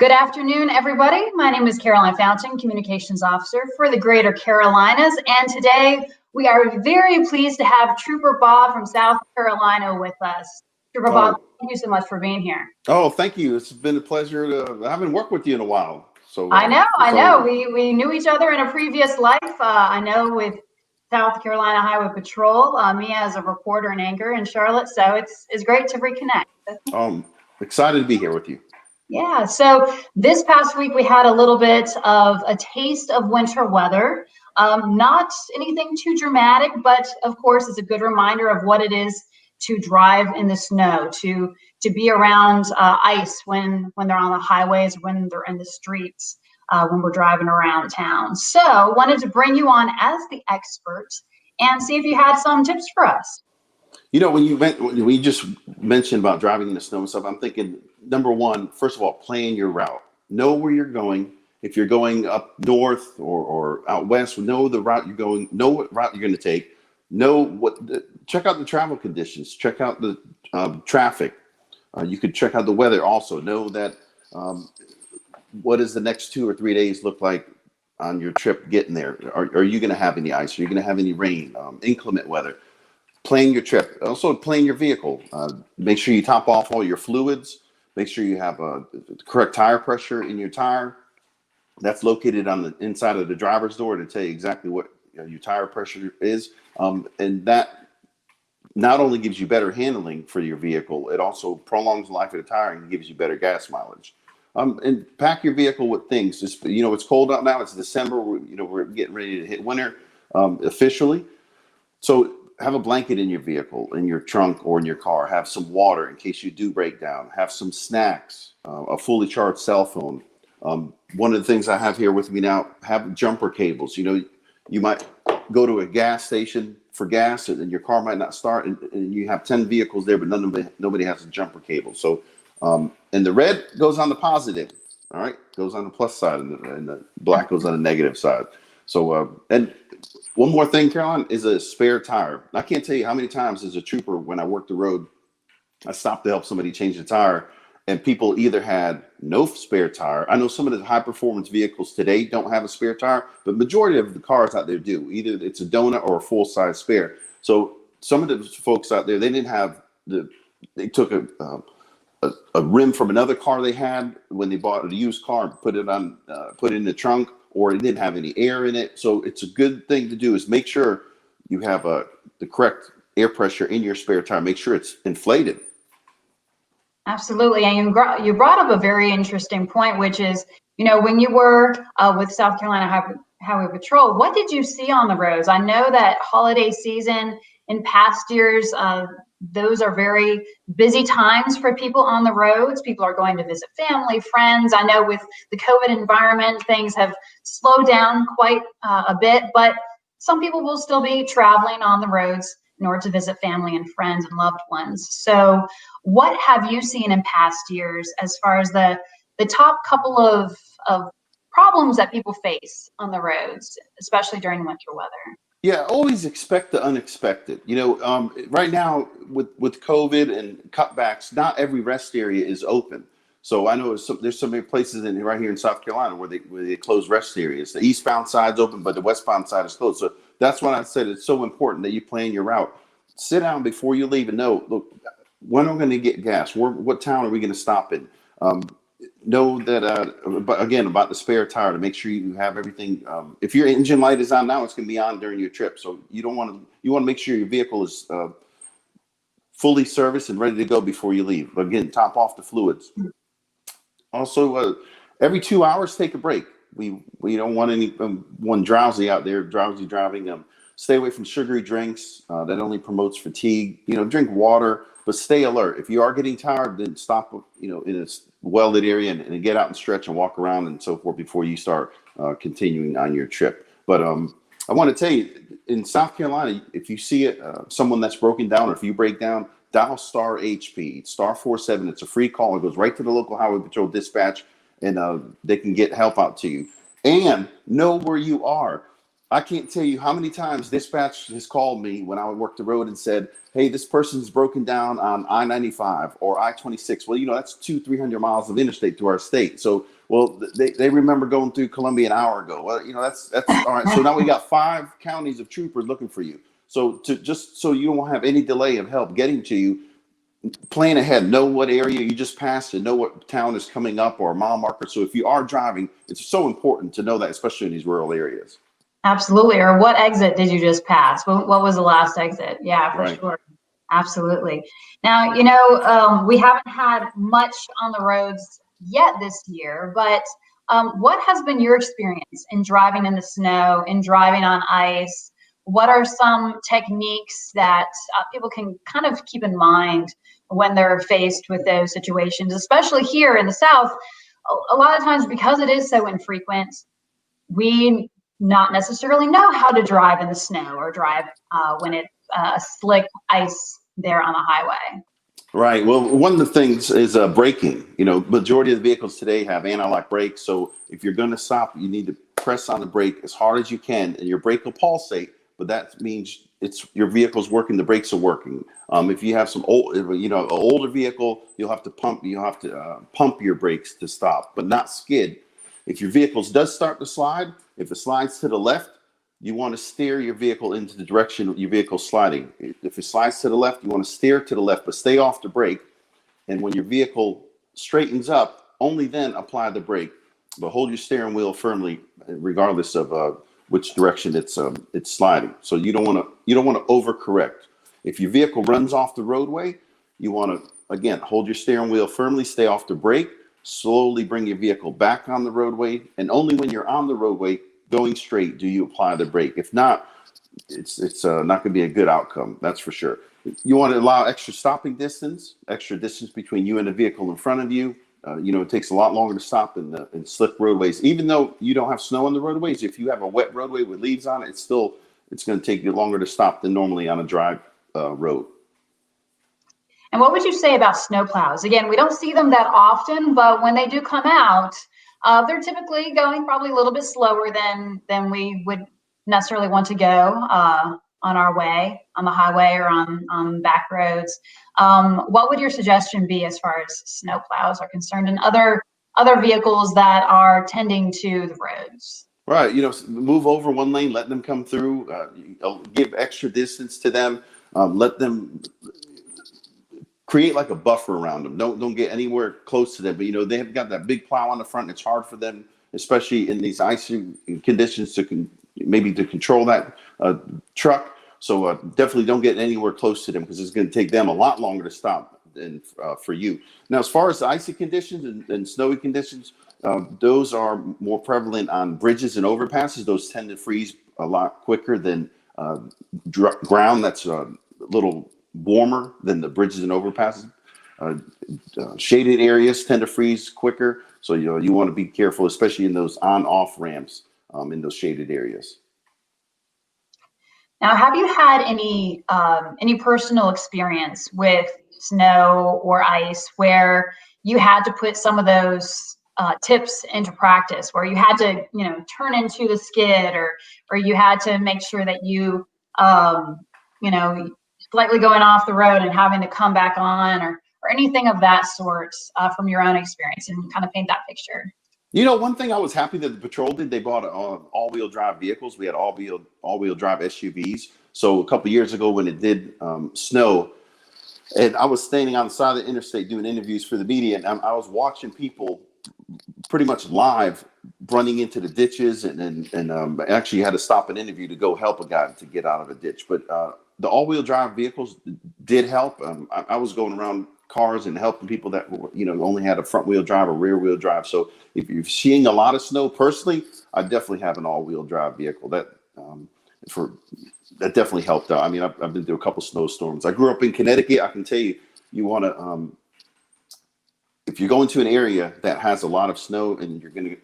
Good afternoon, everybody. My name is Caroline Fountain, Communications Officer for the Greater Carolinas, and today we are very pleased to have Trooper Bob from South Carolina with us. Trooper Bob, thank you so much for being here. Oh, thank you. It's been a pleasure to. I haven't worked with you in a while. So I know. We knew each other in a previous life. I know with South Carolina Highway Patrol, me as a reporter and anchor in Charlotte. So it's great to reconnect. Excited to be here with you. Yeah, so this past week we had a little bit of a taste of winter weather. Not anything too dramatic, but of course it's a good reminder of what it is to drive in the snow, to be around ice when they're on the highways, when they're in the streets, when we're driving around town. So wanted to bring you on as the expert and see if you had some tips for us. You know, when we just mentioned about driving in the snow and stuff, I'm thinking, number one, first of all, plan your route. Know where you're going. If you're going up north or out west, know the route you're going. Know what route you're going to take. Check out the travel conditions. Check out the traffic. You could check out the weather also. Know that what does the next 2 or 3 days look like on your trip getting there? Are you going to have any ice? Are you going to have any rain? Inclement weather? Plan your trip. Also plan your vehicle. Make sure you top off all your fluids. Make sure you have the correct tire pressure in your tire. That's located on the inside of the driver's door to tell you exactly what your tire pressure is. And that not only gives you better handling for your vehicle, it also prolongs the life of the tire and gives you better gas mileage. And pack your vehicle with things. Just, it's cold out now. It's December. We're getting ready to hit winter officially. So have a blanket in your vehicle, in your trunk or in your car. Have some water in case you do break down. Have some snacks, a fully charged cell phone. One of the things I have here with me now, have jumper cables. You might go to a gas station for gas and your car might not start and you have 10 vehicles there, but nobody has a jumper cable. So, and the red goes on the positive, all right? Goes on the plus side and the black goes on the negative side. So, and one more thing, Caroline, is a spare tire. I can't tell you how many times as a trooper, when I worked the road, I stopped to help somebody change the tire and people either had no spare tire. I know some of the high performance vehicles today don't have a spare tire, but majority of the cars out there do. Either it's a donut or a full size spare. So some of the folks out there, they didn't have they took a rim from another car they had when they bought a used car and put it in the trunk, or it didn't have any air in it. So it's a good thing to do is make sure you have the correct air pressure in your spare tire. Make sure it's inflated. Absolutely. And you brought up a very interesting point, which is, when you were with South Carolina Highway Patrol, what did you see on the roads? I know that holiday season in past years, those are very busy times for people on the roads. People are going to visit family, friends. I know with the COVID environment, things have slowed down quite a bit, but some people will still be traveling on the roads in order to visit family and friends and loved ones. So what have you seen in past years as far as the top couple of problems that people face on the roads, especially during winter weather? Yeah, always expect the unexpected. Right now with COVID and cutbacks, not every rest area is open. So I know there's so many places right here in South Carolina where they close rest areas. The eastbound side's open, but the westbound side is closed. So that's why I said it's so important that you plan your route. Sit down before you leave and know, look, when are we going to get gas? What town are we going to stop in? Know that, but again, about the spare tire, to make sure you have everything. If your engine light is on now, it's going to be on during your trip. So you want to make sure your vehicle is fully serviced and ready to go before you leave. But again, top off the fluids. Also, every 2 hours, take a break. We don't want anyone drowsy out there, drowsy driving. Stay away from sugary drinks. That only promotes fatigue. Drink water, but stay alert. If you are getting tired, then stop, in a well-lit area and get out and stretch and walk around and so forth before you start continuing on your trip. But I want to tell you, in South Carolina, if you see someone that's broken down, or if you break down, dial star HP, star 47. It's a free call. It goes right to the local highway patrol dispatch, and they can get help out to you. And know where you are. I can't tell you how many times dispatch has called me when I would work the road and said, "Hey, this person's broken down on I-95 or I-26." Well, that's 200-300 miles of interstate to our state. So, well, they remember going through Columbia an hour ago. Well, that's all right. So now we got 5 counties of troopers looking for you. So just so you don't have any delay of help getting to you, plan ahead, know what area you just passed and know what town is coming up or a mile marker. So if you are driving, it's so important to know that, especially in these rural areas. Absolutely. Or what exit did you just pass? What was the last exit? Yeah, for Right. sure. Absolutely. Now, we haven't had much on the roads yet this year, but what has been your experience in driving in the snow, in driving on ice? What are some techniques that people can kind of keep in mind when they're faced with those situations, especially here in the South? A lot of times, because it is so infrequent, we not necessarily know how to drive in the snow or drive when it's slick ice there on the highway. Right. Well, one of the things is braking. Majority of the vehicles today have anti-lock brakes. So if you're going to stop, you need to press on the brake as hard as you can, and your brake will pulsate. But that means your vehicle's working. The brakes are working. If you have some an older vehicle, you'll have to pump. You have to pump your brakes to stop, but not skid. If your vehicle does start to slide, if it slides to the left, you want to steer your vehicle into the direction your vehicle's sliding. If it slides to the left, you want to steer to the left, but stay off the brake. And when your vehicle straightens up, only then apply the brake. But hold your steering wheel firmly, regardless of which direction it's sliding. So you don't want to overcorrect. If your vehicle runs off the roadway, you want to again hold your steering wheel firmly, stay off the brake, slowly bring your vehicle back on the roadway, and only when you're on the roadway going straight do you apply the brake. If not, it's not going to be a good outcome. That's for sure. You want to allow extra distance between you and the vehicle in front of you. It takes a lot longer to stop in slick roadways. Even though you don't have snow on the roadways, if you have a wet roadway with leaves on it, it's going to take you longer to stop than normally on a dry road. And what would you say about snowplows? Again, we don't see them that often, but when they do come out, they're typically going probably a little bit slower than we would necessarily want to go on our way, on the highway or on back roads. What would your suggestion be as far as snowplows are concerned and other vehicles that are tending to the roads? Right. Move over one lane, let them come through, give extra distance to them, let them create like a buffer around them. Don't get anywhere close to them. But they have got that big plow on the front. And it's hard for them, especially in these icy conditions, to control that truck. So definitely don't get anywhere close to them, because it's going to take them a lot longer to stop than for you. Now, as far as the icy conditions and snowy conditions, those are more prevalent on bridges and overpasses. Those tend to freeze a lot quicker than ground that's a little warmer than the bridges and overpasses. Shaded areas tend to freeze quicker, so you want to be careful, especially in those on-off ramps in those shaded areas. Now, have you had any personal experience with snow or ice where you had to put some of those tips into practice, where you had to turn into the skid, or you had to make sure that you slightly going off the road and having to come back on, or anything of that sort from your own experience, and kind of paint that picture? One thing I was happy that the patrol did, they bought all-wheel drive vehicles. We had all-wheel drive SUVs. So a couple of years ago when it did snow, and I was standing on the side of the interstate doing interviews for the media, and I was watching people pretty much live running into the ditches, and actually had to stop an interview to go help a guy to get out of a ditch. But the all-wheel drive vehicles did help. I was going around cars and helping people that only had a front wheel drive or rear wheel drive. So if you're seeing a lot of snow, personally, I definitely have an all-wheel drive vehicle. That definitely helped out. I mean, I've been through a couple snowstorms. I grew up in Connecticut. I can tell you, you want to if you're going to an area that has a lot of snow and you're going to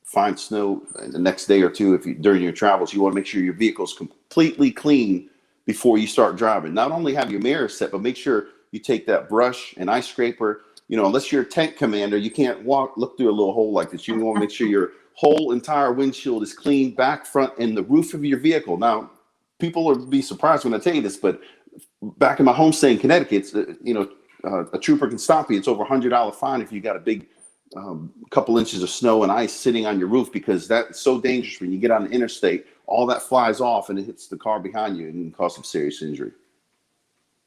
find snow the next day or two, during your travels, you want to make sure your vehicle's completely clean before you start driving. Not only have your mirrors set, but make sure you take that brush and ice scraper. Unless you're a tank commander, you can't look through a little hole like this. You want to make sure your whole entire windshield is clean, back, front, and the roof of your vehicle. Now, people will be surprised when I tell you this, but back in my home state in Connecticut, a trooper can stop you. It's over $100 fine if you got a big couple inches of snow and ice sitting on your roof, because that's so dangerous. When you get on the interstate, all that flies off and it hits the car behind you and can cause some serious injury.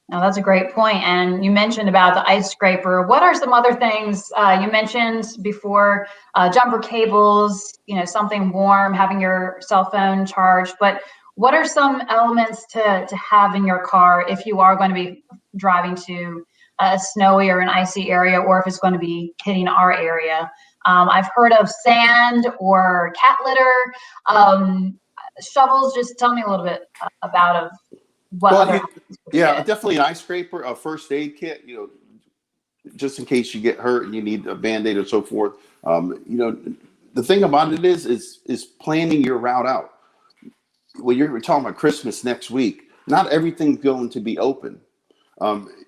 Now, that's a great point. And you mentioned about the ice scraper. What are some other things you mentioned before? Jumper cables, something warm, having your cell phone charged. But what are some elements to have in your car if you are going to be driving to a snowy or an icy area, or if it's going to be hitting our area? I've heard of sand or cat litter, shovels. Just tell me a little bit about what other. Yeah, definitely an ice scraper, a first aid kit, just in case you get hurt and you need a Band-Aid or so forth. The thing about it is planning your route out. When you're talking about Christmas next week, not everything's going to be open.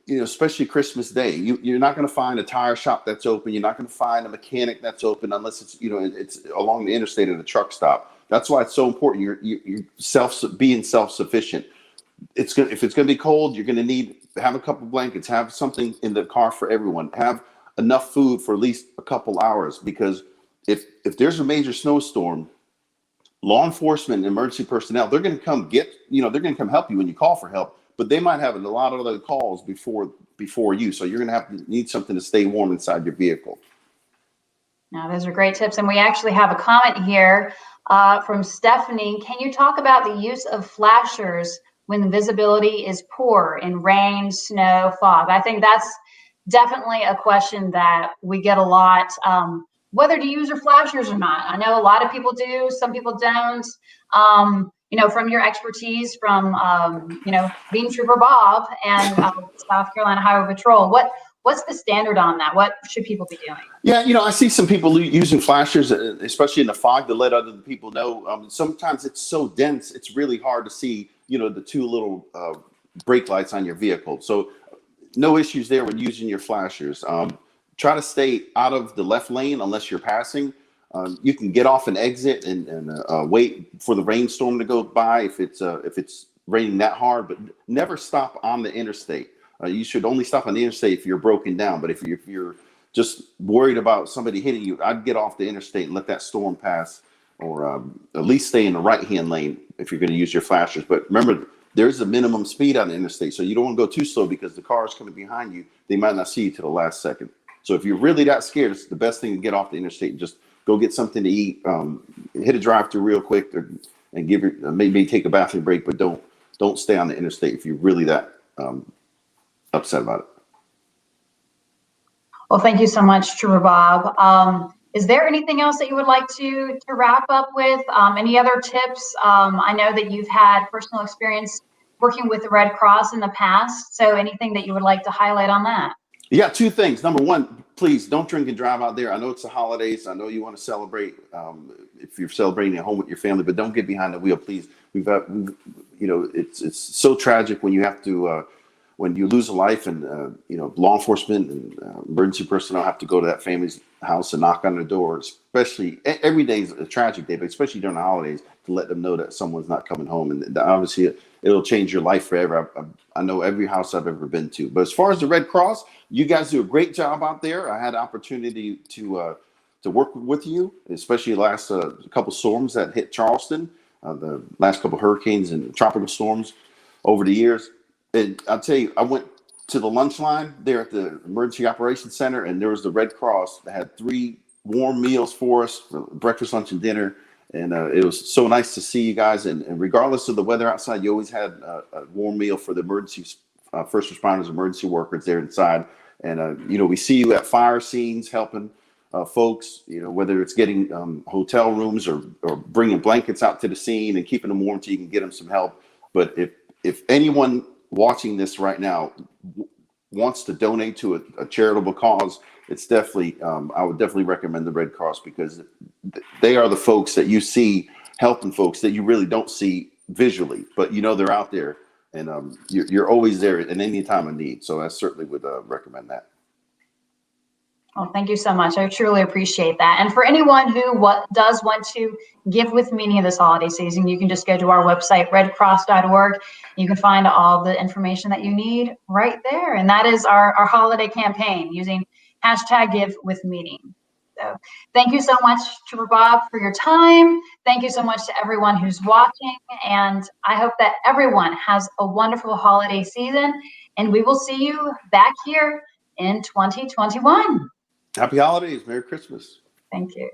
Especially Christmas Day, you're not going to find a tire shop that's open. You're not going to find a mechanic that's open unless it's it's along the interstate at a truck stop. That's why it's so important. You're being self-sufficient. If it's going to be cold, you're going to have a couple blankets, have something in the car for everyone, have enough food for at least a couple hours, because if there's a major snowstorm, law enforcement and emergency personnel, they're going to come they're going to come help you when you call for help, but they might have a lot of other calls before you. So you're going to need something to stay warm inside your vehicle. Now, those are great tips. And we actually have a comment here from Stephanie. Can you talk about the use of flashers when the visibility is poor in rain, snow, fog? I think that's definitely a question that we get a lot, whether to use your flashers or not. I know a lot of people do, some people don't. From your expertise, from being Trooper Bob and South Carolina Highway Patrol, what's the standard on that? What should people be doing? Yeah, I see some people using flashers, especially in the fog, to let other people know. Sometimes it's so dense, it's really hard to see, the two little brake lights on your vehicle. So no issues there with using your flashers. Try to stay out of the left lane unless you're passing. You can get off an exit and wait for the rainstorm to go by if it's raining that hard, but never stop on the interstate. You should only stop on the interstate if you're broken down. But if you're just worried about somebody hitting you, I'd get off the interstate and let that storm pass, or at least stay in the right-hand lane if you're going to use your flashers. But remember, there's a minimum speed on the interstate, so you don't want to go too slow, because the cars coming behind you, they might not see you to the last second. So if you're really that scared, it's the best thing to get off the interstate and just go get something to eat, hit a drive-through real quick, and maybe take a bathroom break, but don't stay on the interstate if you're really that upset about it. Well, thank you so much, Trooper Bob. Is there anything else that you would like to wrap up with? Any other tips? I know that you've had personal experience working with the Red Cross in the past, so anything that you would like to highlight on that? Yeah, two things. Number one, please don't drink and drive out there. I know it's the holidays. I know you want to celebrate if you're celebrating at home with your family, but don't get behind the wheel, please. It's so tragic when you have to when you lose a life, and law enforcement and emergency personnel have to go to that family's house and knock on their door. Especially every day is a tragic day, but especially during the holidays, to let them know that someone's not coming home, and obviously it'll change your life forever. I know every house I've ever been to. But as far as the Red Cross, you guys do a great job out there. I had the opportunity to work with you, especially the last couple storms that hit Charleston, the last couple hurricanes and tropical storms over the years. And I'll tell you, I went to the lunch line there at the Emergency Operations Center, and there was the Red Cross that had 3 warm meals for us for breakfast, lunch, and dinner. And it was so nice to see you guys. And regardless of the weather outside, you always had a warm meal for the emergency first responders, emergency workers there inside. And, we see you at fire scenes helping folks, whether it's getting hotel rooms or bringing blankets out to the scene and keeping them warm so you can get them some help. But if anyone watching this right now wants to donate to a charitable cause, it's definitely, I would definitely recommend the Red Cross, because they are the folks that you see helping folks that you really don't see visually, but they're out there, and you're always there at any time of need. So I certainly would recommend that. Well, thank you so much. I truly appreciate that. And for anyone who does want to give with meaning this holiday season, you can just go to our website, redcross.org. You can find all the information that you need right there. And that is our holiday campaign using hashtag give with meaning. So thank you so much, Trooper Bob, for your time. Thank you so much to everyone who's watching. And I hope that everyone has a wonderful holiday season. And we will see you back here in 2021. Happy holidays. Merry Christmas. Thank you.